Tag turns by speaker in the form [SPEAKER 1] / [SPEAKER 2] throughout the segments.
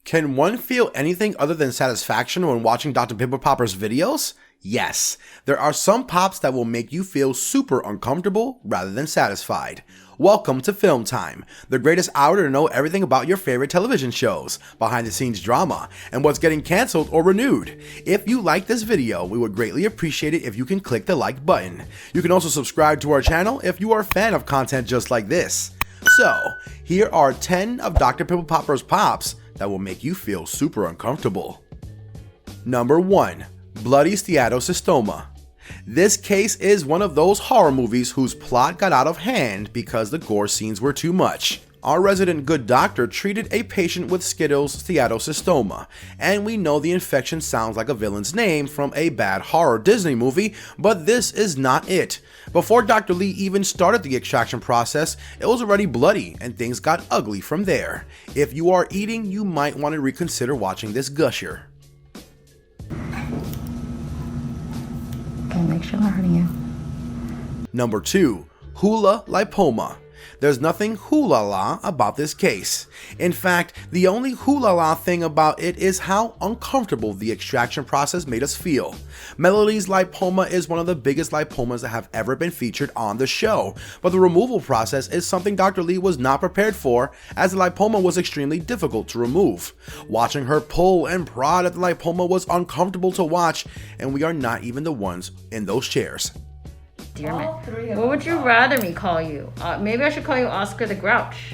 [SPEAKER 1] Can one feel anything other than satisfaction when watching Dr. Pimple Popper's videos? Yes, there are some pops that will make you feel super uncomfortable rather than satisfied. Welcome to Film Time, the greatest hour to know everything about your favorite television shows, behind the scenes drama, and what's getting canceled or renewed. If you like this video, we would greatly appreciate it if you can click the like button. You can also subscribe to our channel if you are a fan of content just like this. So, here are 10 of Dr. Pimple Popper's pops that will make you feel super uncomfortable. Number 1. Bloody steatocystoma. This case is one of those horror movies whose plot got out of hand because the gore scenes were too much. Our resident good doctor treated a patient with Skittles steatocystoma, and we know the infection sounds like a villain's name from a bad horror Disney movie, but this is not it. Before Dr. Lee even started the extraction process, it was already bloody and things got ugly from there. If you are eating, you might want to reconsider watching this gusher.
[SPEAKER 2] Okay, make sure I'm not hurting you.
[SPEAKER 1] Number 2. Hula lipoma. There's nothing hoo-la-la about this case. In fact, the only hoo-la-la thing about it is how uncomfortable the extraction process made us feel. Melody's lipoma is one of the biggest lipomas that have ever been featured on the show, but the removal process is something Dr. Lee was not prepared for, as the lipoma was extremely difficult to remove. Watching her pull and prod at the lipoma was uncomfortable to watch, and we are not even the ones in those chairs.
[SPEAKER 2] Dear man, what would you rather me call you? Maybe I should call you Oscar the Grouch.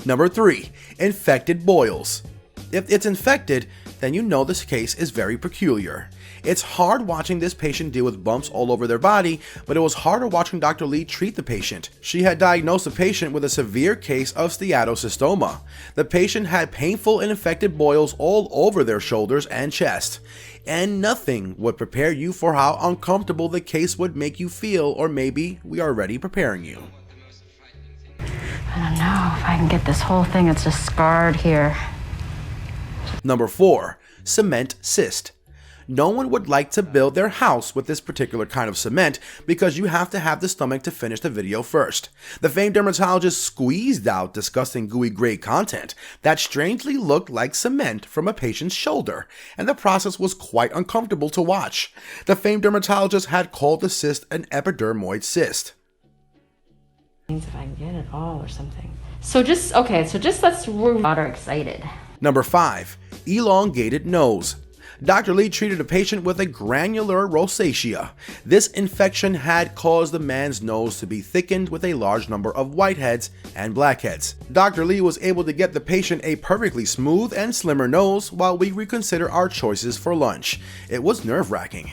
[SPEAKER 1] Number 3. Infected boils. If it's infected, then you know this case is very peculiar. It's hard watching this patient deal with bumps all over their body, but it was harder watching Dr. Lee treat the patient. She had diagnosed the patient with a severe case of steatocystoma. The patient had painful and infected boils all over their shoulders and chest. And nothing would prepare you for how uncomfortable the case would make you feel, or maybe we are already preparing you.
[SPEAKER 2] I don't know if I can get this whole thing. It's just scarred here.
[SPEAKER 1] Number 4. Cement cyst. No one would like to build their house with this particular kind of cement because you have to have the stomach to finish the video first. The famed dermatologist squeezed out disgusting gooey gray content that strangely looked like cement from a patient's shoulder, and the process was quite uncomfortable to watch. The famed dermatologist had called the cyst an epidermoid cyst.
[SPEAKER 2] If I can get it all or something. So just let's water excited.
[SPEAKER 1] Number 5. Elongated nose. Dr. Lee treated a patient with a granular rosacea. This infection had caused the man's nose to be thickened with a large number of whiteheads and blackheads. Dr. Lee was able to get the patient a perfectly smooth and slimmer nose while we reconsider our choices for lunch. It was nerve-wracking.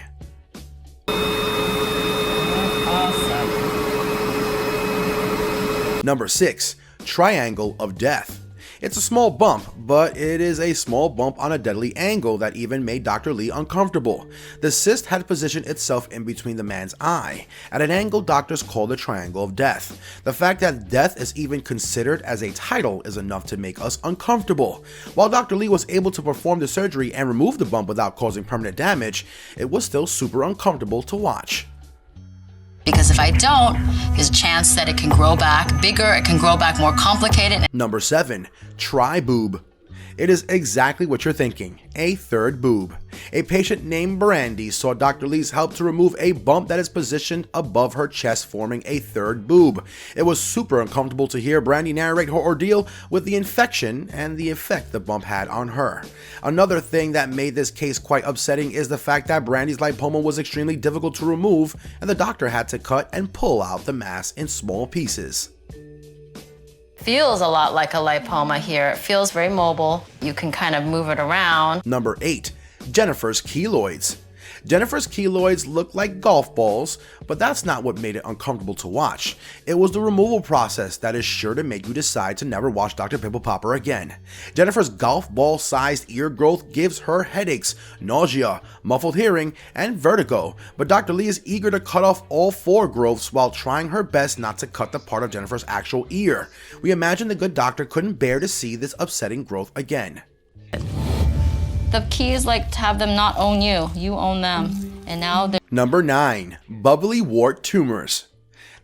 [SPEAKER 2] Awesome.
[SPEAKER 1] Number 6. Triangle of death. It's a small bump, but it is a small bump on a deadly angle that even made Dr. Lee uncomfortable. The cyst had positioned itself in between the man's eye, at an angle doctors call the triangle of death. The fact that death is even considered as a title is enough to make us uncomfortable. While Dr. Lee was able to perform the surgery and remove the bump without causing permanent damage, it was still super uncomfortable to watch.
[SPEAKER 3] Because if I don't, there's a chance that it can grow back bigger, it can grow back more complicated.
[SPEAKER 1] Number 7. Tri-boob. It is exactly what you're thinking, a third boob. A patient named Brandy saw Dr. Lee's help to remove a bump that is positioned above her chest, forming a third boob. It was super uncomfortable to hear Brandy narrate her ordeal with the infection and the effect the bump had on her. Another thing that made this case quite upsetting is the fact that Brandy's lipoma was extremely difficult to remove, and the doctor had to cut and pull out the mass in small pieces.
[SPEAKER 3] Feels a lot like a lipoma here. It feels very mobile. You can kind of move it around.
[SPEAKER 1] Number 8. Jennifer's keloids. Jennifer's keloids look like golf balls, but that's not what made it uncomfortable to watch. It was the removal process that is sure to make you decide to never watch Dr. Pimple Popper again. Jennifer's golf ball-sized ear growth gives her headaches, nausea, muffled hearing, and vertigo, but Dr. Lee is eager to cut off all 4 growths while trying her best not to cut the part of Jennifer's actual ear. We imagine the good doctor couldn't bear to see this upsetting growth again.
[SPEAKER 3] The key is like to have them not own you. You own them. And now they're...
[SPEAKER 1] Number 9. Bubbly wart tumors.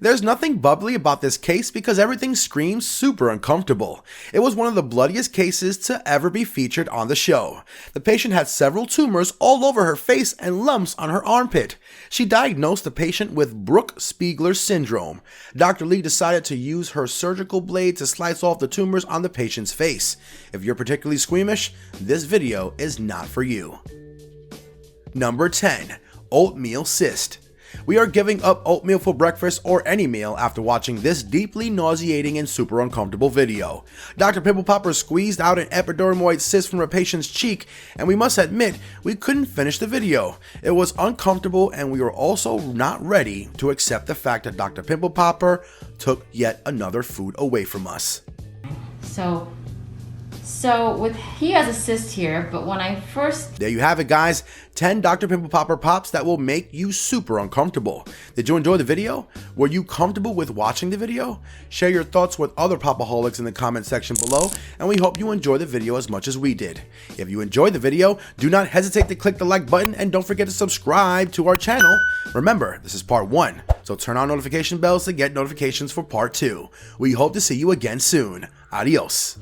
[SPEAKER 1] There's nothing bubbly about this case because everything screams super uncomfortable. It was one of the bloodiest cases to ever be featured on the show. The patient had several tumors all over her face and lumps on her armpit. She diagnosed the patient with Brooke-Spiegler syndrome. Dr. Lee decided to use her surgical blade to slice off the tumors on the patient's face. If you're particularly squeamish, this video is not for you. Number 10. Oatmeal cyst. We are giving up oatmeal for breakfast or any meal after watching this deeply nauseating and super uncomfortable video. Dr. Pimple Popper squeezed out an epidermoid cyst from her patient's cheek, and we must admit, we couldn't finish the video. It was uncomfortable, and we were also not ready to accept the fact that Dr. Pimple Popper took yet another food away from us.
[SPEAKER 2] So he has a cyst here, but when I first...
[SPEAKER 1] There you have it, guys. 10 Dr. Pimple Popper pops that will make you super uncomfortable. Did you enjoy the video? Were you comfortable with watching the video? Share your thoughts with other popaholics in the comment section below, and we hope you enjoy the video as much as we did. If you enjoyed the video, do not hesitate to click the like button, and don't forget to subscribe to our channel. Remember, this is part 1, so turn on notification bells to get notifications for part 2. We hope to see you again soon. Adios.